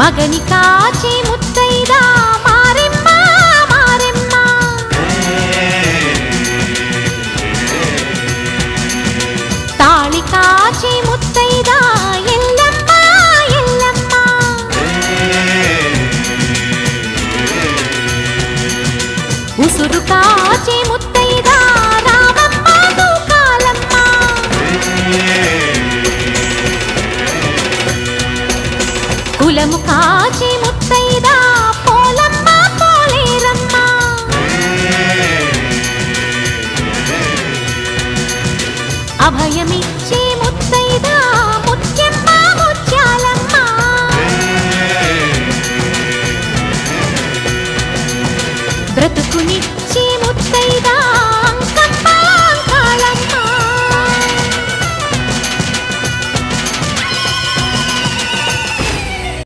మగని కాచి ముత్తైదా మారెమ్మ మారెమ్మ తాళి కాచి ముత్తైదా ఎల్లమ్మ ఎల్లమ్మ ఉసురు కాచి ముత్తైదా రామమ్మ తూకాలమ్మ కులము కాచి